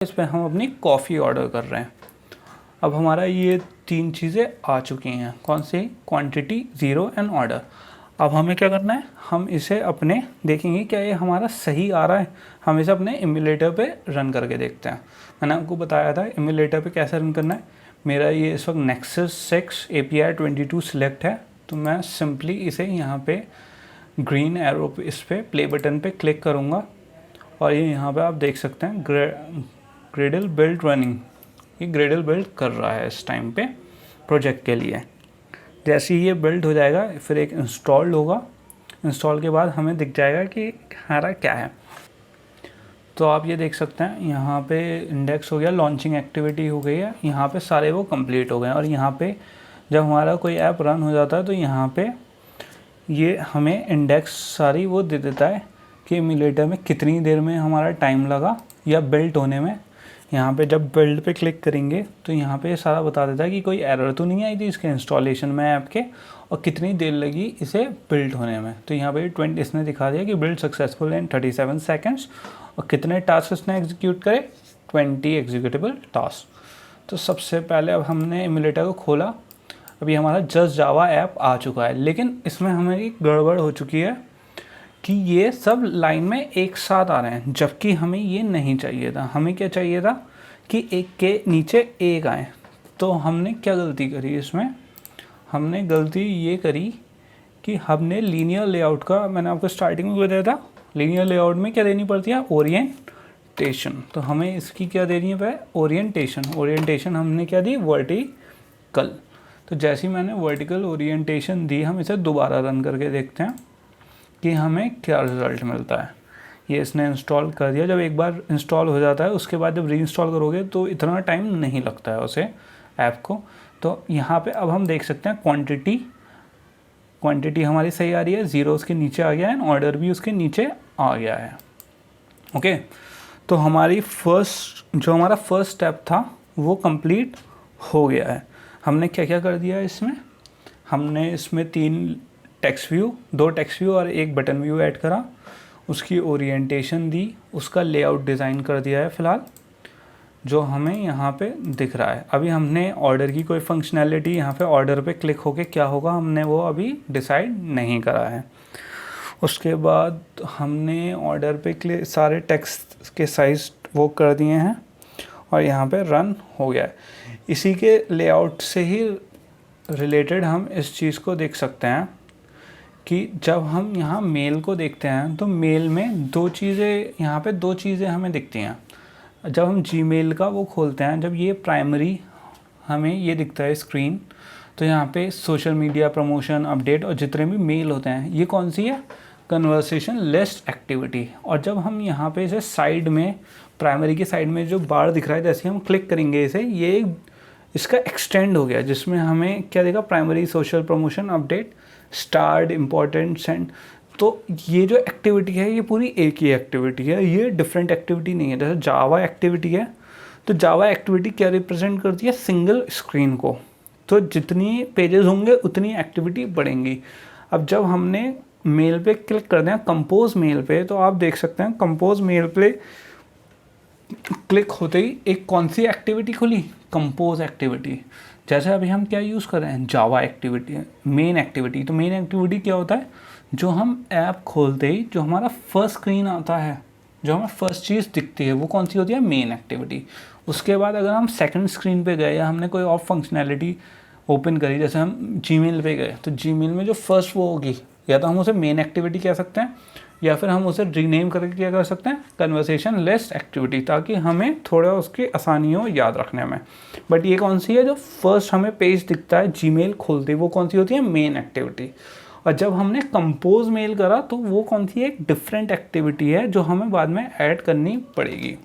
इस पे हम अपनी कॉफ़ी ऑर्डर कर रहे हैं। अब हमारा ये 3 चीज़ें आ चुकी हैं। कौन सी? Quantity, zero and order. अब हमें क्या करना है, हम इसे अपने देखेंगे क्या ये हमारा सही आ रहा है। हम इसे अपने इम्यूलेटर पे रन करके देखते हैं। मैंने आपको बताया था इम्यूलेटर पे कैसे रन करना है। मेरा ये इस वक्त Nexus 6 API 22 सिलेक्ट है, तो मैं सिंपली इसे यहाँ पे ग्रीन एरो पे इस पर प्ले बटन पे क्लिक करूँगा और ये यहाँ पे आप देख सकते हैं ग्रेडल बिल्ड रनिंग। ये ग्रेडल बिल्ड कर रहा है इस टाइम पे प्रोजेक्ट के लिए। जैसे ही ये बिल्ड हो जाएगा फिर एक इंस्टॉल होगा। इंस्टॉल के बाद हमें दिख जाएगा कि हमारा क्या है। तो आप ये देख सकते हैं यहाँ पे इंडेक्स हो गया, लॉन्चिंग एक्टिविटी हो गई है, यहाँ पे सारे वो कंप्लीट हो गए हैं। और यहाँ पे जब हमारा कोई ऐप रन हो जाता है तो यहाँ पे ये हमें इंडेक्स सारी वो दे देता है कि इम्यूलेटर में कितनी देर में हमारा टाइम लगा या बिल्ड होने में। यहाँ पे जब बिल्ड पे क्लिक करेंगे तो यहाँ पे सारा बता देता है कि कोई एरर तो नहीं आई थी इसके इंस्टॉलेशन में ऐप के, और कितनी देर लगी इसे बिल्ड होने में। तो यहाँ पे 20 इसने दिखा दिया कि बिल्ड सक्सेसफुल इन 37 सेकेंड्स, और कितने टास्क इसने एग्जीक्यूट करे, 20 एग्जीक्यूटेबल टास्क। तो सबसे पहले अब हमने इम्यूलेटर को खोला। अभी हमारा जस्ट जावा ऐप आ चुका है, लेकिन इसमें हमारी गड़बड़ हो चुकी है कि ये सब लाइन में एक साथ आ रहे हैं, जबकि हमें ये नहीं चाहिए था। हमें क्या चाहिए था कि एक के नीचे एक आए। तो हमने क्या गलती करी इसमें, हमने गलती ये करी कि हमने लीनियर लेआउट का, मैंने आपको स्टार्टिंग में बताया था लीनियर लेआउट में क्या देनी पड़ती है, ओरिएंटेशन। तो हमें इसकी क्या देनी है, ओरिएंटेशन हमने क्या दी, वर्टिकल। तो जैसे ही मैंने वर्टिकल ओरिएंटेशन दी, हम इसे दोबारा रन करके देखते हैं कि हमें क्या रिज़ल्ट मिलता है। ये इसने इंस्टॉल कर दिया। जब एक बार इंस्टॉल हो जाता है उसके बाद जब रीइंस्टॉल करोगे तो इतना टाइम नहीं लगता है उसे ऐप को। तो यहाँ पे अब हम देख सकते हैं क्वांटिटी हमारी सही आ रही है, ज़ीरो उसके नीचे आ गया है, ऑर्डर भी उसके नीचे आ गया है। ओके, तो हमारा फर्स्ट स्टेप था वो कंप्लीट हो गया है। हमने क्या क्या कर दिया इसमें, हमने इसमें 2 टेक्स्ट व्यू और 1 बटन व्यू ऐड करा, उसकी ओरिएंटेशन दी, उसका लेआउट डिज़ाइन कर दिया है फ़िलहाल जो हमें यहाँ पे दिख रहा है। अभी हमने ऑर्डर की कोई फंक्शनैलिटी यहाँ पे ऑर्डर पे क्लिक होके क्या होगा हमने वो अभी डिसाइड नहीं करा है। उसके बाद हमने ऑर्डर पे सारे टेक्स्ट के साइज़ वो कर दिए हैं और यहाँ पे रन हो गया है। इसी के लेआउट से ही रिलेटेड हम इस चीज़ को देख सकते हैं कि जब हम यहाँ मेल को देखते हैं तो मेल में 2 चीज़ें, यहाँ पे 2 चीज़ें हमें दिखती हैं। जब हम जीमेल का वो खोलते हैं, जब ये प्राइमरी हमें ये दिखता है स्क्रीन, तो यहाँ पे सोशल मीडिया प्रमोशन, अपडेट और जितने भी मेल होते हैं, ये कौन सी है, कन्वर्सेशन लिस्ट एक्टिविटी। और जब हम यहाँ पे इसे साइड में, प्राइमरी की साइड में जो बार दिख रहा है, जैसे हम क्लिक करेंगे इसे, ये इसका एक्सटेंड हो गया, जिसमें हमें क्या देगा, primary, social promotion, update, start, important, send. तो ये जो एक्टिविटी है ये पूरी एक ही एक्टिविटी है, ये डिफरेंट एक्टिविटी नहीं है। जैसे जावा एक्टिविटी है तो जावा एक्टिविटी क्या रिप्रेजेंट करती है, सिंगल स्क्रीन को। तो जितनी पेजेस होंगे उतनी एक्टिविटी बढ़ेंगी। अब जब हमने मेल पे क्लिक कर दें, कंपोज मेल पे, तो आप देख सकते हैं कंपोज मेल पे क्लिक होते ही एक कौन सी एक्टिविटी खुली, कंपोज एक्टिविटी। जैसे अभी हम क्या यूज़ कर रहे हैं, जावा एक्टिविटी, मेन एक्टिविटी। तो मेन एक्टिविटी क्या होता है, जो हम ऐप खोलते ही जो हमारा फर्स्ट स्क्रीन आता है, जो हमें फर्स्ट चीज़ दिखती है, वो कौन सी होती है, मेन एक्टिविटी। उसके बाद अगर हम सेकंड स्क्रीन पे गए या हमने कोई और फंक्शनैलिटी ओपन करी, जैसे हम जीमेल पे गए, तो जीमेल में जो फर्स्ट वो होगी, या तो हम उसे मेन एक्टिविटी कह सकते हैं या फिर हम उसे रीनेम करके क्या कर सकते हैं, कन्वर्सेशन लिस्ट एक्टिविटी, ताकि हमें थोड़ा उसकी आसानी हो याद रखने में। बट ये कौन सी है, जो फर्स्ट हमें पेज दिखता है जीमेल खोलते, वो कौन सी होती है, मेन एक्टिविटी। और जब हमने कंपोज मेल करा तो वो कौन सी एक डिफरेंट एक्टिविटी है जो हमें बाद में ऐड करनी पड़ेगी।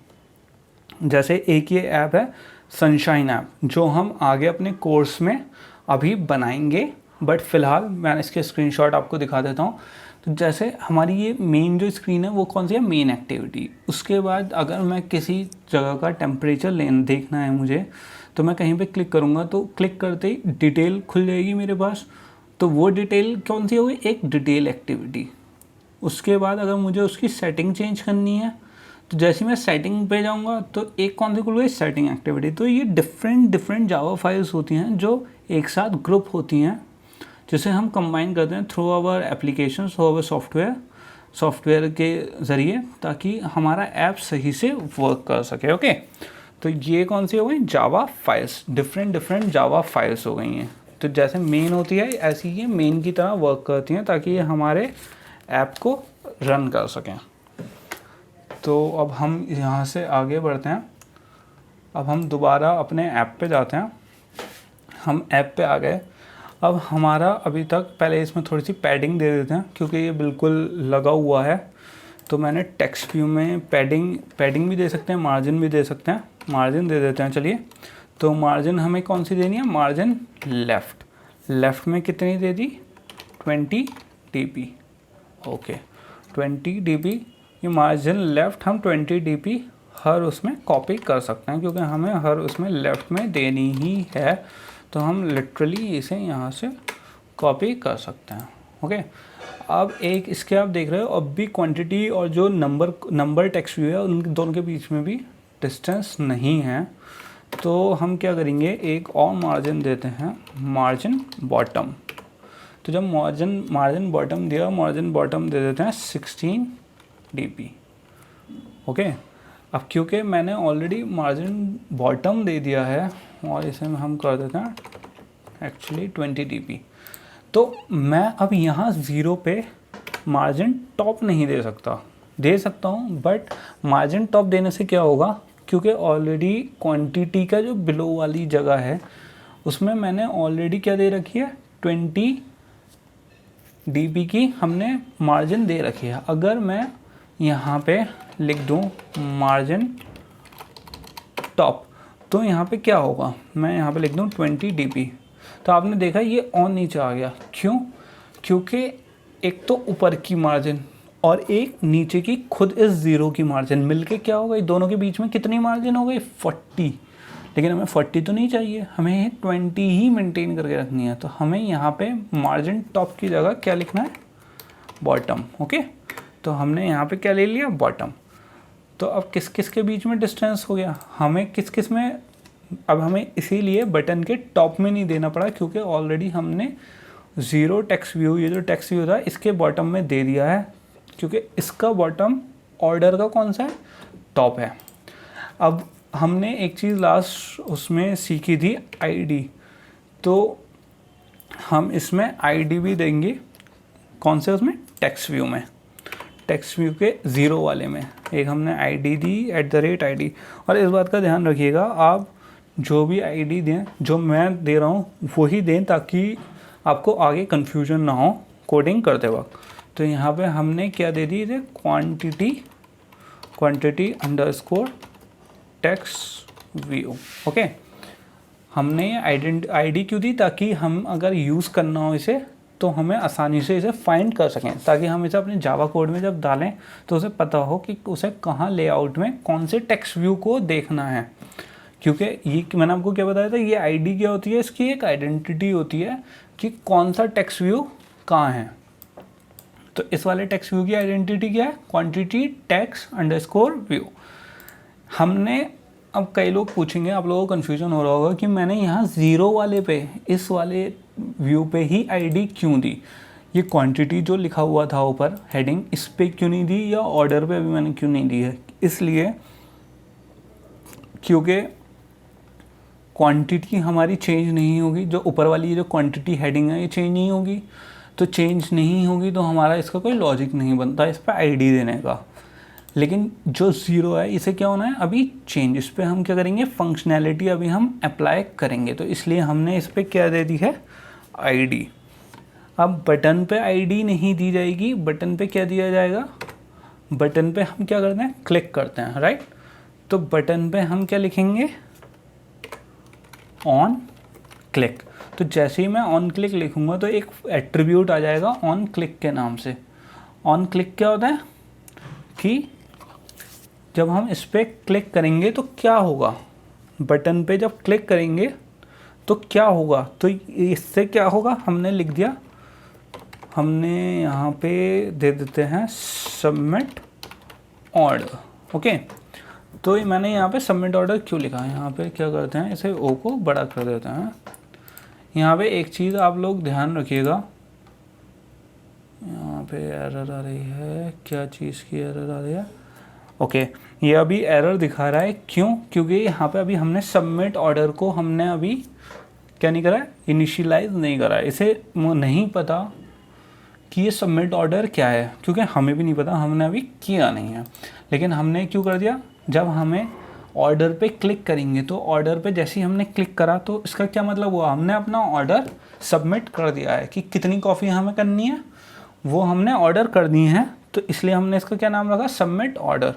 जैसे एक ये ऐप है सनशाइन ऐप, जो हम आगे अपने कोर्स में अभी बनाएंगे, बट फ़िलहाल मैं इसके स्क्रीनशॉट आपको दिखा देता हूँ। तो जैसे हमारी ये मेन जो स्क्रीन है वो कौन सी है, मेन एक्टिविटी। उसके बाद अगर मैं किसी जगह का टेम्परेचर देखना है मुझे, तो मैं कहीं पे क्लिक करूँगा तो क्लिक करते ही डिटेल खुल जाएगी मेरे पास। तो वो डिटेल कौन सी होगी, एक डिटेल एक्टिविटी। उसके बाद अगर मुझे उसकी सेटिंग चेंज करनी है तो जैसे मैं सेटिंग पे जाऊंगा तो एक कौन सी खुल गई, सेटिंग एक्टिविटी। तो ये डिफरेंट जावा फाइल्स होती हैं जो एक साथ ग्रुप होती हैं, जिसे हम कंबाइन करते हैं through our application, through our software के ज़रिए, ताकि हमारा ऐप सही से वर्क कर सके। ओके, तो ये कौन सी हो गई, जावा फाइल्स, डिफरेंट जावा फाइल्स हो गई हैं। तो जैसे मेन होती है ऐसी ये मेन की तरह वर्क करती हैं, ताकि ये हमारे ऐप को रन कर सकें। तो अब हम यहाँ से आगे बढ़ते हैं। अब हम दोबारा अपने ऐप पे जाते हैं। हम ऐप पे आ गए। अब हमारा अभी तक, पहले इसमें थोड़ी सी पैडिंग दे देते हैं क्योंकि ये बिल्कुल लगा हुआ है। तो मैंने टेक्स्ट व्यू में पैडिंग भी दे सकते हैं, मार्जिन भी दे सकते हैं। मार्जिन दे देते हैं चलिए। तो मार्जिन हमें कौन सी देनी है, मार्जिन लेफ़्ट में कितनी दे दी, 20 dp। ओके, 20 dp ये मार्जिन लेफ़्ट हम 20 dp हर उसमें कॉपी कर सकते हैं, क्योंकि हमें हर उसमें लेफ़्ट में देनी ही है। तो हम लिटरली इसे यहाँ से कॉपी कर सकते हैं। ओके, अब एक इसके आप देख रहे हो, अब भी क्वांटिटी और जो नंबर टेक्स्ट व्यू है उन दोनों के बीच में भी डिस्टेंस नहीं है। तो हम क्या करेंगे, एक और मार्जिन देते हैं, मार्जिन बॉटम। तो जब मार्जिन बॉटम दिया, मार्जिन बॉटम दे देते हैं 16 dp। ओके, अब क्योंकि मैंने ऑलरेडी मार्जिन बॉटम दे दिया है और इसे हम कर देते हैं एक्चुअली 20 dp। तो मैं अब यहाँ 0 पे मार्जिन टॉप नहीं दे सकता हूँ, बट मार्जिन टॉप देने से क्या होगा, क्योंकि ऑलरेडी क्वांटिटी का जो बिलो वाली जगह है उसमें मैंने ऑलरेडी क्या दे रखी है, 20 dp की हमने मार्जिन दे रखी है। अगर मैं यहाँ पे लिख दूँ मार्जिन टॉप, तो यहाँ पे क्या होगा, मैं यहाँ पे लिख दूँ 20 dp। तो आपने देखा ये ऑन नीचे आ गया, क्यों, क्योंकि एक तो ऊपर की मार्जिन और एक नीचे की खुद इस 0 की मार्जिन मिलके क्या हो गई, दोनों के बीच में कितनी मार्जिन हो गई, 40। लेकिन हमें 40 तो नहीं चाहिए, हमें 20 ही मेंटेन करके रखनी है। तो हमें यहाँ पे मार्जिन टॉप की जगह क्या लिखना है, बॉटम। ओके, तो हमने यहाँ पे क्या ले लिया, बॉटम। तो अब किस किस के बीच में डिस्टेंस हो गया, हमें किस किस में, अब हमें इसीलिए बटन के टॉप में नहीं देना पड़ा, क्योंकि ऑलरेडी हमने 0 टेक्स्ट व्यू, ये जो टेक्स्ट व्यू था इसके बॉटम में दे दिया है, क्योंकि इसका बॉटम ऑर्डर का कौन सा है, टॉप है। अब हमने एक चीज़ लास्ट उसमें सीखी थी, आईडी। तो हम इसमें आईडी भी देंगे, कौन से, उसमें टेक्स्ट व्यू में, टेक्स्ट व्यू के 0 वाले में एक हमने आईडी दी @id। और इस बात का ध्यान रखिएगा, आप जो भी आईडी दें, जो मैं दे रहा हूँ वही दें, ताकि आपको आगे कन्फ्यूजन ना हो कोडिंग करते वक्त। तो यहाँ पे हमने क्या दे दी थी, quantity underscore text view. Okay, हमने आईडी क्यों दी, ताकि हम अगर यूज़ करना हो इसे तो हमें आसानी से इसे फाइंड कर सकें, ताकि हम इसे अपने जावा कोड में जब डालें तो उसे पता हो कि उसे कहाँ लेआउट में कौन से टेक्स्ट व्यू को देखना है। क्योंकि ये मैंने आपको क्या बताया था, ये आईडी क्या होती है, इसकी एक आइडेंटिटी होती है कि कौन सा टेक्स्ट व्यू कहाँ है। तो इस वाले टेक्स्ट व्यू की आइडेंटिटी क्या है, क्वांटिटी टेक्स्ट अंडरस्कोर व्यू। हमने, अब कई लोग पूछेंगे, आप लोगों को कन्फ्यूजन हो रहा होगा कि मैंने यहाँ 0 वाले पे, इस वाले व्यू पे ही आईडी क्यों दी, ये क्वांटिटी जो लिखा हुआ था ऊपर हेडिंग, इस पे क्यों नहीं दी, या ऑर्डर पे भी मैंने क्यों नहीं दी है, इसलिए क्योंकि क्वांटिटी हमारी चेंज नहीं होगी, जो ऊपर वाली ये जो क्वांटिटी हेडिंग है ये चेंज नहीं होगी। तो चेंज नहीं होगी तो हमारा इसका कोई लॉजिक नहीं बनता इस पर आईडी देने का। लेकिन जो 0 है इसे क्या होना है, अभी चेंज, इस पर हम क्या करेंगे, फंक्शनैलिटी अभी हम अप्लाई करेंगे। तो इसलिए हमने इस पर क्या दे दी है, आईडी। अब बटन पे आईडी नहीं दी जाएगी, बटन पे क्या दिया जाएगा, बटन पे हम क्या करते हैं, क्लिक करते हैं, राइट। तो बटन पे हम क्या लिखेंगे, ऑन क्लिक। तो जैसे ही मैं ऑन क्लिक लिखूंगा तो एक एट्रीब्यूट आ जाएगा ऑन क्लिक के नाम से। ऑन क्लिक क्या होता है कि जब हम इस पर क्लिक करेंगे तो क्या होगा, बटन पे जब क्लिक करेंगे तो क्या होगा, तो इससे क्या होगा, हमने लिख दिया, हमने यहाँ पे दे देते हैं सबमिट ऑर्डर। ओके, तो ये मैंने यहाँ पे सबमिट ऑर्डर क्यों लिखा है, यहाँ पे क्या करते हैं, इसे ओ को बड़ा कर देते हैं। यहाँ पे एक चीज़ आप लोग ध्यान रखिएगा, यहाँ पे एरर आ रही है, क्या चीज़ की एरर आ रही है। ओके, ये अभी एरर दिखा रहा है, क्यों, क्योंकि यहाँ पे अभी हमने सबमिट ऑर्डर को हमने अभी क्या नहीं करा है, इनिशियलाइज नहीं करा है। इसे नहीं पता कि ये सबमिट ऑर्डर क्या है, क्योंकि हमें भी नहीं पता, हमने अभी किया नहीं है। लेकिन हमने क्यों कर दिया, जब हमें ऑर्डर पे क्लिक करेंगे तो ऑर्डर पे जैसे ही हमने क्लिक करा तो इसका क्या मतलब हुआ, हमने अपना ऑर्डर सबमिट कर दिया है कि कितनी कॉफ़ी हमें करनी है वो हमने ऑर्डर कर दी है, तो इसलिए हमने इसका क्या नाम रखा, सबमिट ऑर्डर।